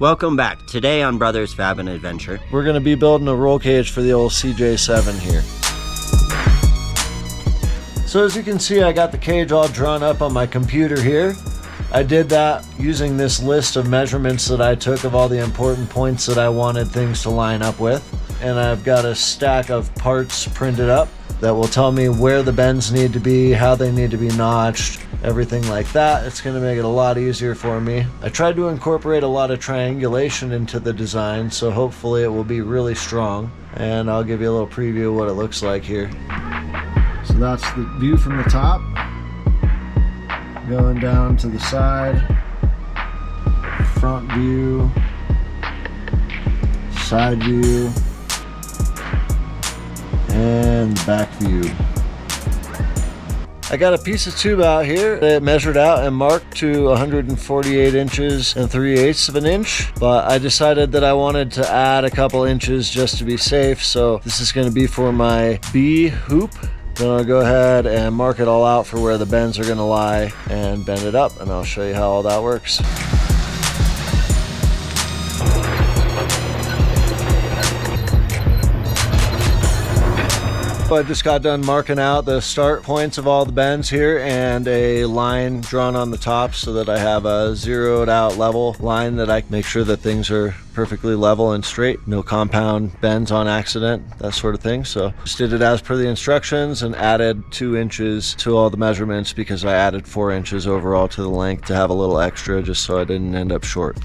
Welcome back. Today on Brothers Fab and Adventure, we're going to be building a roll cage for the old Cj-7 here. So as you can see, I got the cage all drawn up on my computer here. I did that using this list of measurements that I took of all the important points that I wanted things to line up with. And I've got a stack of parts printed up that will tell me where the bends need to be, how they need to be notched, everything like that. It's going to make it a lot easier for me. I tried to incorporate a lot of triangulation into the design, so hopefully it will be really strong. And I'll give you a little preview of what it looks like here. So that's the view from the top, going down to the side, front view, side view, and back view. I got a piece of tube out here that measured out and marked to 148 inches and 3/8 of an inch, but I decided that I wanted to add a couple inches just to be safe, so this is going to be for my B hoop. Then I'll go ahead and mark it all out for where the bends are going to lie and bend it up, and I'll show you how all that works. I just got done marking out the start points of all the bends here and a line drawn on the top so that I have a zeroed out level line that I can make sure that things are perfectly level and straight. No compound bends on accident, that sort of thing. So just did it as per the instructions and added 2 inches to all the measurements because I added 4 inches overall to the length to have a little extra just so I didn't end up short.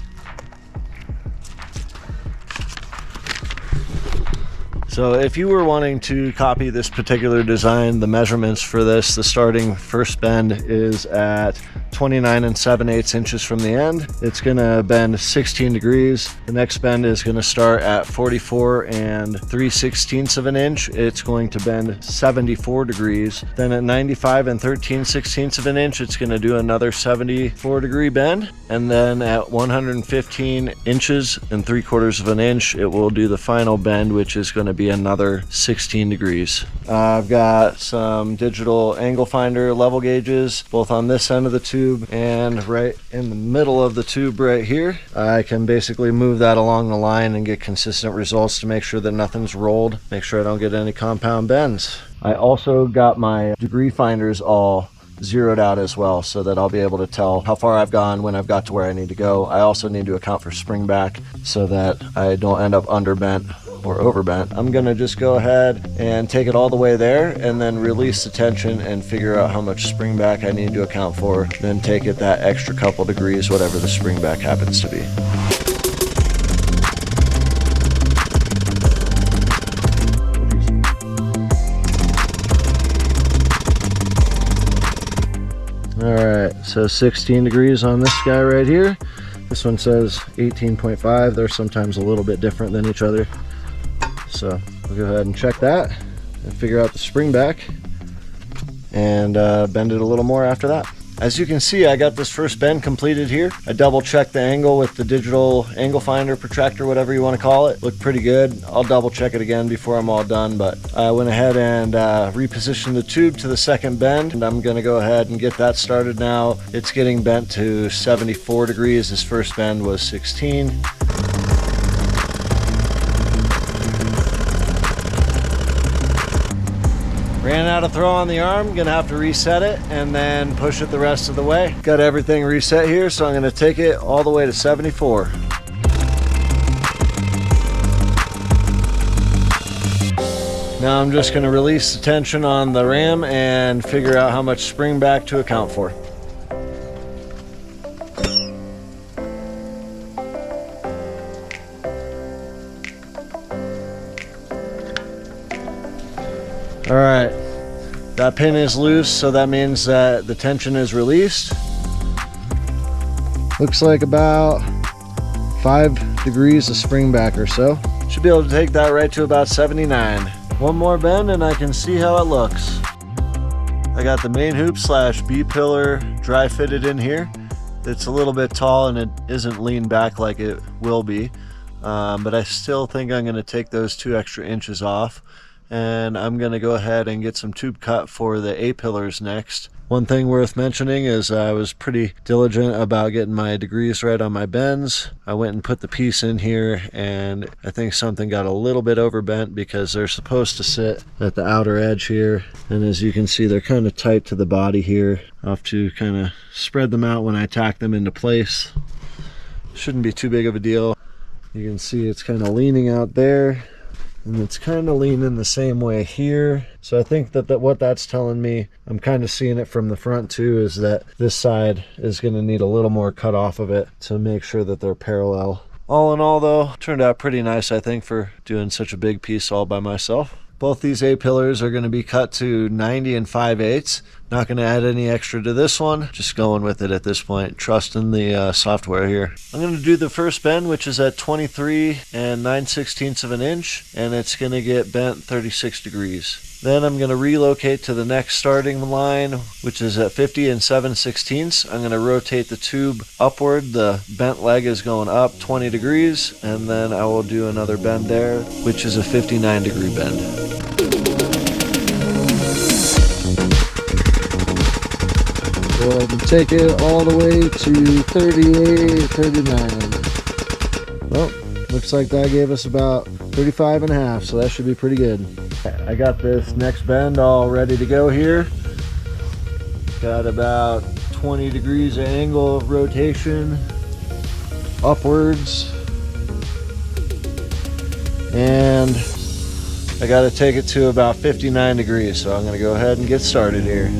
So if you were wanting to copy this particular design, the measurements for this, the starting first bend is at 29 7/8 inches from the end. It's going to bend 16 degrees. The next bend is going to start at 44 3/16 of an inch. It's going to bend 74 degrees. Then at 95 13/16 of an inch, it's going to do another 74 degree bend. And then at 115 inches and 3/4 of an inch, it will do the final bend, which is going to be another 16 degrees. I've got some digital angle finder level gauges, both on this end of the tube and right in the middle of the tube right here. I can basically move that along the line and get consistent results to make sure that nothing's rolled, make sure I don't get any compound bends. I also got my degree finders all zeroed out as well so that I'll be able to tell how far I've gone when I've got to where I need to go. I also need to account for spring back so that I don't end up underbent or overbent. I'm gonna just go ahead and take it all the way there and then release the tension and figure out how much spring back I need to account for, then take it that extra couple degrees, whatever the spring back happens to be. Alright, so 16 degrees on this guy right here. This one says 18.5. They're sometimes a little bit different than each other. So we'll go ahead and check that and figure out the spring back and bend it a little more after that. As you can see, I got this first bend completed here. I double checked the angle with the digital angle finder, protractor, whatever you want to call it. Looked pretty good. I'll double check it again before I'm all done, but I went ahead and repositioned the tube to the second bend, and I'm going to go ahead and get that started now. It's getting bent to 74 degrees. This first bend was 16. Ran out of throw on the arm, gonna have to reset it and then push it the rest of the way. Got everything reset here, so I'm gonna take it all the way to 74. Now I'm just gonna release the tension on the ram and figure out how much spring back to account for. All right, that pin is loose, so that means that the tension is released. Looks like about 5 degrees of spring back or so. Should be able to take that right to about 79. One more bend and I can see how it looks. I got the main hoop / B pillar dry fitted in here. It's a little bit tall and it isn't leaned back like it will be, but I still think I'm gonna take those 2 extra inches off. And I'm going to go ahead and get some tube cut for the A pillars next. One thing worth mentioning is I was pretty diligent about getting my degrees right on my bends. I went and put the piece in here, and I think something got a little bit overbent because they're supposed to sit at the outer edge here. And as you can see, they're kind of tight to the body here. I'll have to kind of spread them out when I tack them into place. Shouldn't be too big of a deal. You can see it's kind of leaning out there, and it's kind of leaning the same way here. So I think that what that's telling me, I'm kind of seeing it from the front too, is that this side is going to need a little more cut off of it to make sure that they're parallel. All in all though, turned out pretty nice, I think, for doing such a big piece all by myself. Both these A-pillars are going to be cut to 90 and 5/8. Not going to add any extra to this one. Just going with it at this point. Trusting the software here. I'm going to do the first bend, which is at 23 and 9/16 of an inch. And it's going to get bent 36 degrees. Then I'm going to relocate to the next starting line, which is at 50 and 7/16. I'm going to rotate the tube upward. The bent leg is going up 20 degrees. And then I will do another bend there, which is a 59 degree bend. Go ahead and take it all the way to 38, 39. Well, looks like that gave us about 35 and a half, so that should be pretty good. I got this next bend all ready to go here. Got about 20 degrees of angle of rotation upwards. And I got to take it to about 59 degrees, so I'm going to go ahead and get started here.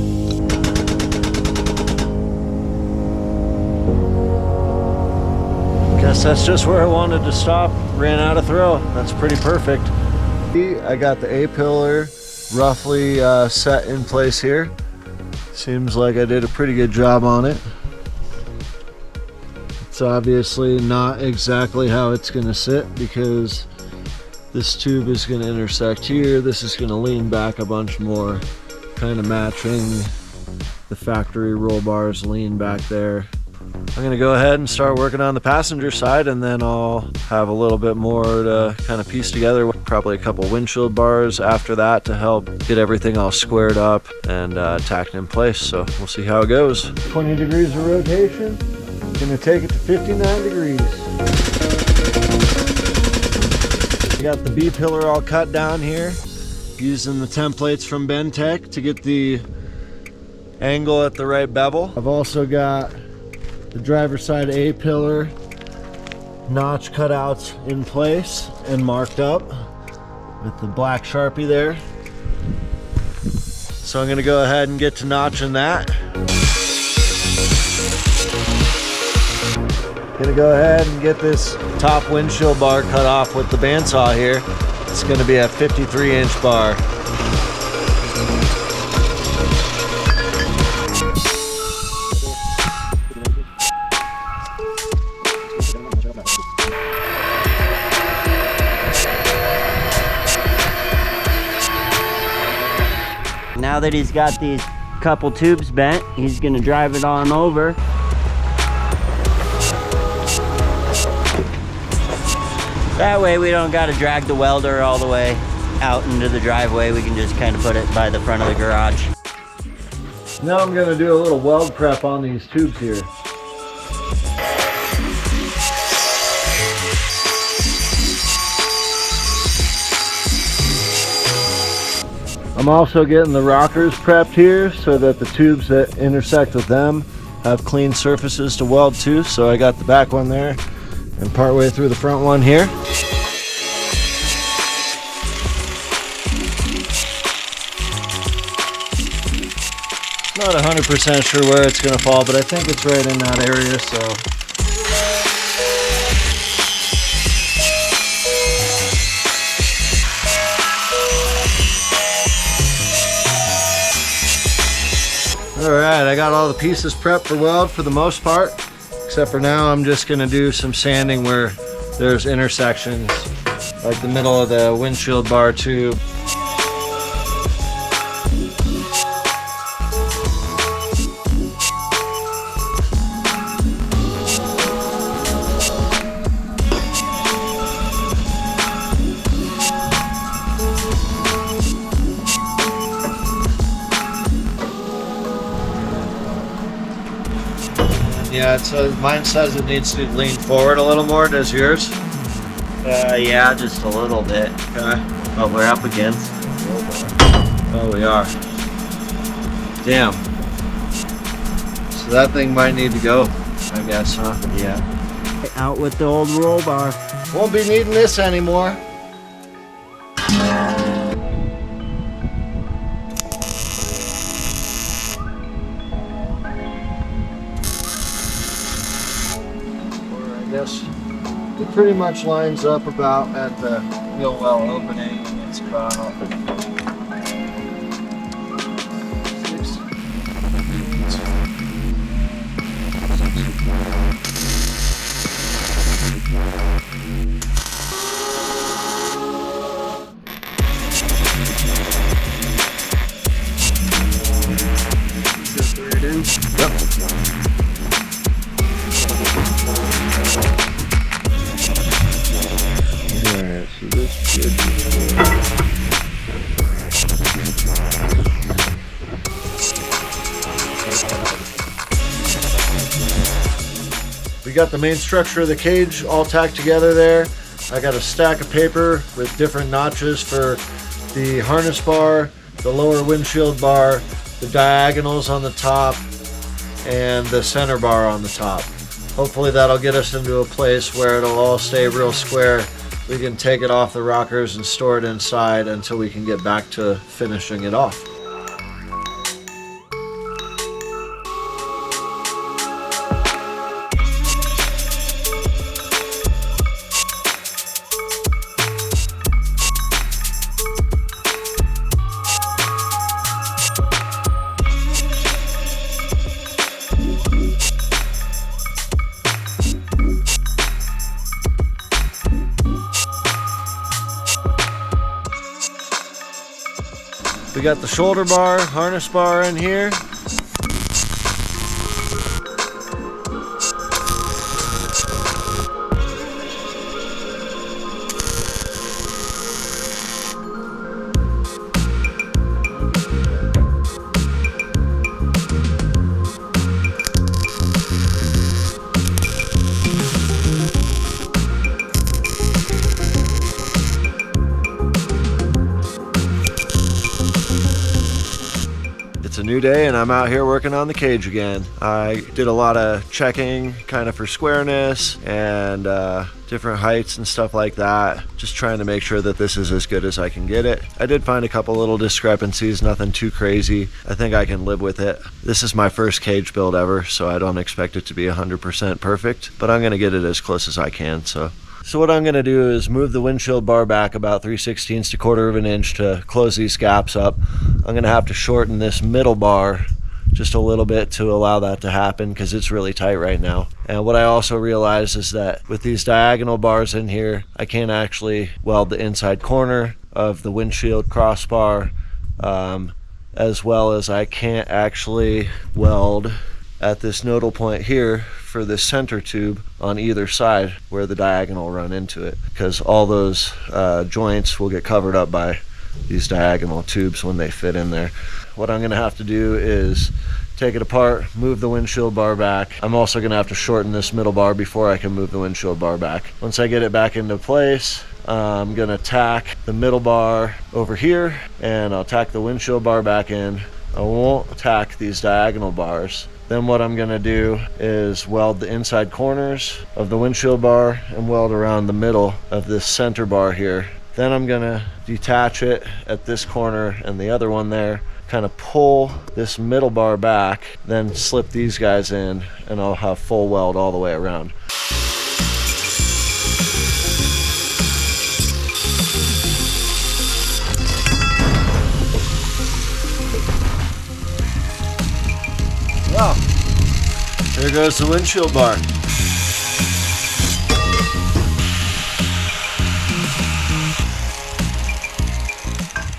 Guess that's just where I wanted to stop. Ran out of throw. That's pretty perfect. I got the A-pillar roughly set in place here. Seems like I did a pretty good job on it. It's obviously not exactly how it's going to sit because this tube is going to intersect here. This is going to lean back a bunch more, kind of matching the factory roll bars lean back there. I'm going to go ahead and start working on the passenger side, and then I'll have a little bit more to kind of piece together. Probably a couple windshield bars after that to help get everything all squared up and tacked in place. So we'll see how it goes. 20 degrees of rotation. Going to take it to 59 degrees. I got the B-pillar all cut down here, using the templates from Bentech to get the angle at the right bevel. I've also got the driver's side A-pillar notch cutouts in place and marked up with the black Sharpie there. So I'm going to go ahead and get to notching that. Gonna go ahead and get this top windshield bar cut off with the bandsaw here. It's going to be a 53-inch bar. Now that he's got these couple tubes bent, he's gonna drive it on over. That way we don't gotta drag the welder all the way out into the driveway. We can just kind of put it by the front of the garage. Now I'm gonna do a little weld prep on these tubes here. I'm also getting the rockers prepped here so that the tubes that intersect with them have clean surfaces to weld to. So I got the back one there and partway through the front one here. Not 100% sure where it's going to fall, but I think it's right in that area, so. Alright, I got all the pieces prepped for weld for the most part, except for now I'm just going to do some sanding where there's intersections, like the middle of the windshield bar tube. Yeah, so mine says it needs to lean forward a little more. Does yours? Yeah, just a little bit. Okay. But we're up against. Oh, we are. Damn. So that thing might need to go, I guess, huh? Yeah. Out with the old roll bar. Won't be needing this anymore. I guess it pretty much lines up about at the wheel well opening. It's about 6. Just right in. Yep. Alright, so this should be good. We got the main structure of the cage all tacked together there. I got a stack of paper with different notches for the harness bar, the lower windshield bar, the diagonals on the top, and the center bar on the top. Hopefully that'll get us into a place where it'll all stay real square. We can take it off the rockers and store it inside until we can get back to finishing it off. We got the shoulder bar, harness bar in here. It's a new day and I'm out here working on the cage again. I did a lot of checking kind of for squareness and different heights and stuff like that. Just trying to make sure that this is as good as I can get it. I did find a couple little discrepancies, nothing too crazy. I think I can live with it. This is my first cage build ever, so I don't expect it to be 100% perfect, but I'm gonna get it as close as I can. So what I'm going to do is move the windshield bar back about 3/16 to 1/4 of an inch to close these gaps up. I'm going to have to shorten this middle bar just a little bit to allow that to happen because it's really tight right now. And what I also realized is that with these diagonal bars in here, I can't actually weld the inside corner of the windshield crossbar, as well as I can't actually weld at this nodal point here for this center tube on either side where the diagonal run into it, because all those joints will get covered up by these diagonal tubes when they fit in there. What I'm going to have to do is take it apart, move the windshield bar back. I'm also going to have to shorten this middle bar before I can move the windshield bar back. Once I get it back into place, I'm going to tack the middle bar over here and I'll tack the windshield bar back in. I won't tack these diagonal bars. Then what I'm going to do is weld the inside corners of the windshield bar and weld around the middle of this center bar here. Then I'm going to detach it at this corner and the other one there, kind of pull this middle bar back, then slip these guys in, and I'll have full weld all the way around. Wow, there goes the windshield bar.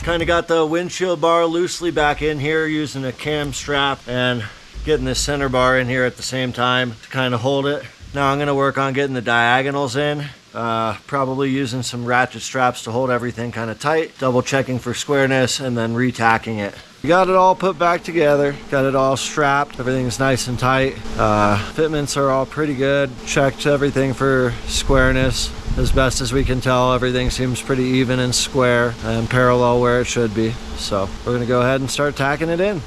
Kind of got the windshield bar loosely back in here using a cam strap and getting this center bar in here at the same time to kind of hold it. Now I'm going to work on getting the diagonals in Probably using some ratchet straps to hold everything kind of tight, double checking for squareness, and then retacking it. We got it all put back together, got it all strapped, everything's nice and tight. Fitments are all pretty good, checked everything for squareness. As best as we can tell, everything seems pretty even and square and parallel where it should be. So we're gonna go ahead and start tacking it in.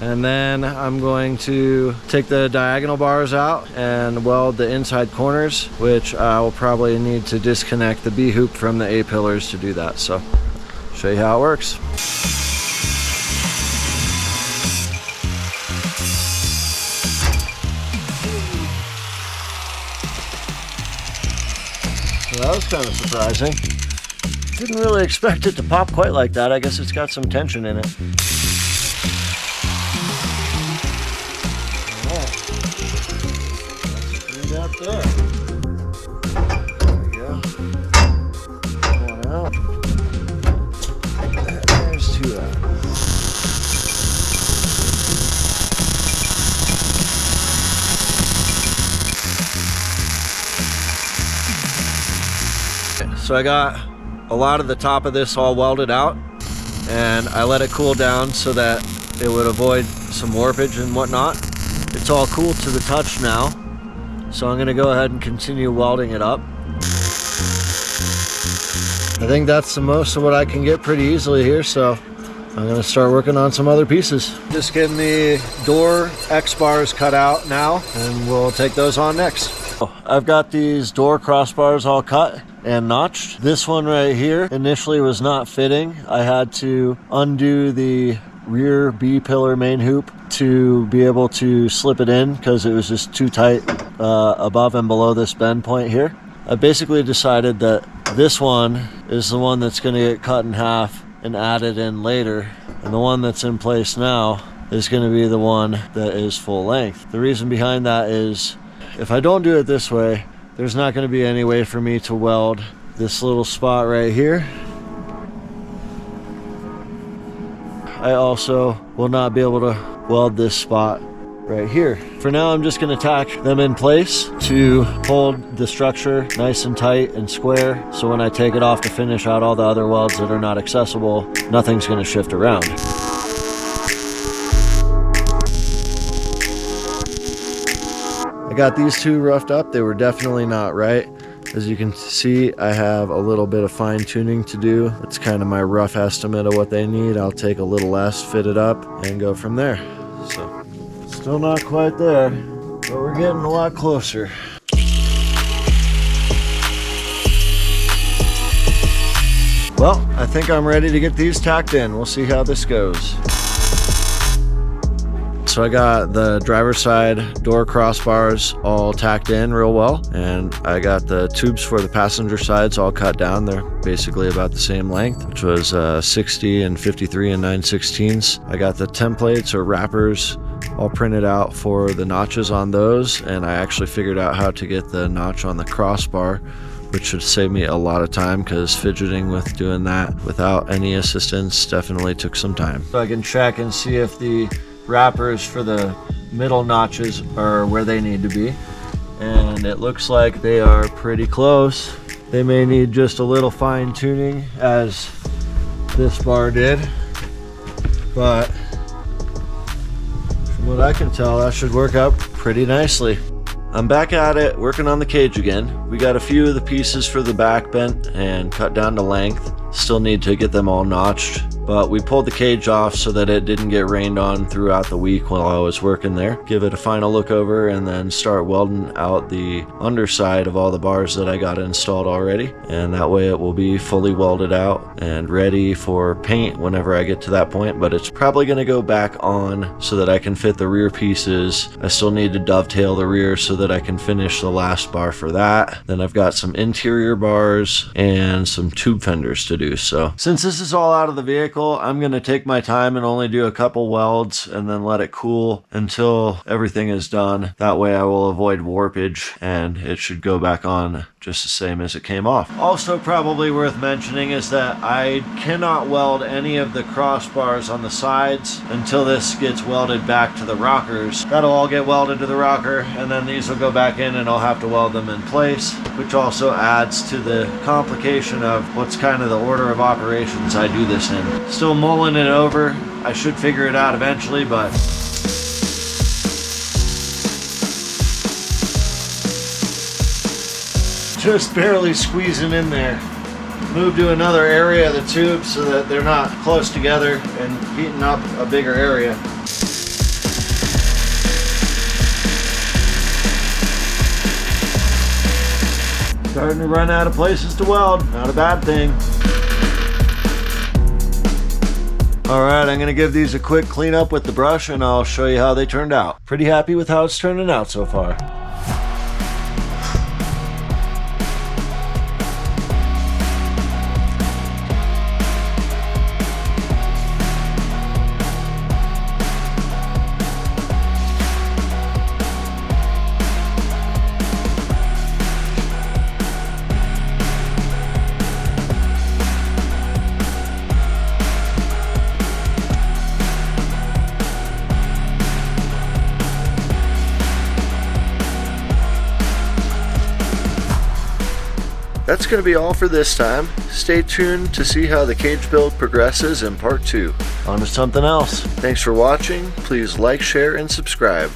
And then I'm going to take the diagonal bars out and weld the inside corners, which I will probably need to disconnect the B-hoop from the A-pillars to do that. So show you how it works. So that was kind of surprising. Didn't really expect it to pop quite like that. I guess it's got some tension in it. Up there. There we go. One out. There's two out. So I got a lot of the top of this all welded out, and I let it cool down so that it would avoid some warpage and whatnot. It's all cool to the touch now. So I'm gonna go ahead and continue welding it up. I think that's the most of what I can get pretty easily here, so I'm gonna start working on some other pieces. Just getting the door X-bars cut out now, and we'll take those on next. I've got these door crossbars all cut and notched. This one right here initially was not fitting. I had to undo the rear B-pillar main hoop to be able to slip it in because it was just too tight above and below this bend point here. I basically decided that this one is the one that's going to get cut in half and added in later, and the one that's in place now is going to be the one that is full length. The reason behind that is if I don't do it this way, there's not going to be any way for me to weld this little spot right here. I also will not be able to weld this spot right here. For now, I'm just going to tack them in place to hold the structure nice and tight and square, so when I take it off to finish out all the other welds that are not accessible, nothing's going to shift around. I got these two roughed up. They were definitely not right. As you can see, I have a little bit of fine tuning to do. It's kind of my rough estimate of what they need. I'll take a little less, fit it up, and go from there. So, still not quite there, but we're getting a lot closer. Well, I think I'm ready to get these tacked in. We'll see how this goes. So I got the driver's side door crossbars all tacked in real well, and I got the tubes for the passenger sides all cut down. They're basically about the same length, which was 60 and 53 and 9/16. I got the templates or wrappers all printed out for the notches on those, and I actually figured out how to get the notch on the crossbar, which should save me a lot of time because fidgeting with doing that without any assistance definitely took some time. So I can check and see if the wrappers for the middle notches are where they need to be, and it looks like they are pretty close. They may need just a little fine tuning as this bar did, but from what I can tell, that should work out pretty nicely. I'm back at it working on the cage again. We got a few of the pieces for the back bent and cut down to length. Still need to get them all notched, but we pulled the cage off so that it didn't get rained on throughout the week while I was working there. Give it a final look over and then start welding out the underside of all the bars that I got installed already, and that way it will be fully welded out and ready for paint whenever I get to that point. But it's probably going to go back on so that I can fit the rear pieces. I still need to dovetail the rear so that I can finish the last bar for that. Then I've got some interior bars and some tube fenders to do. So since this is all out of the vehicle, vehicle, I'm going to take my time and only do a couple welds and then let it cool until everything is done. That way I will avoid warpage and it should go back on just the same as it came off. Also probably worth mentioning is that I cannot weld any of the crossbars on the sides until this gets welded back to the rockers. That'll all get welded to the rocker, and then these will go back in and I'll have to weld them in place, which also adds to the complication of what's kind of the order of operations I do this in. Still mulling it over. I should figure it out eventually, but just barely squeezing in there. Move to another area of the tube so that they're not close together and heating up a bigger area. Starting to run out of places to weld. Not a bad thing. Alright, I'm going to give these a quick cleanup with the brush and I'll show you how they turned out. Pretty happy with how it's turning out so far. That's going to be all for this time. Stay tuned to see how the cage build progresses in part 2. On to something else. Thanks for watching. Please like, share, and subscribe.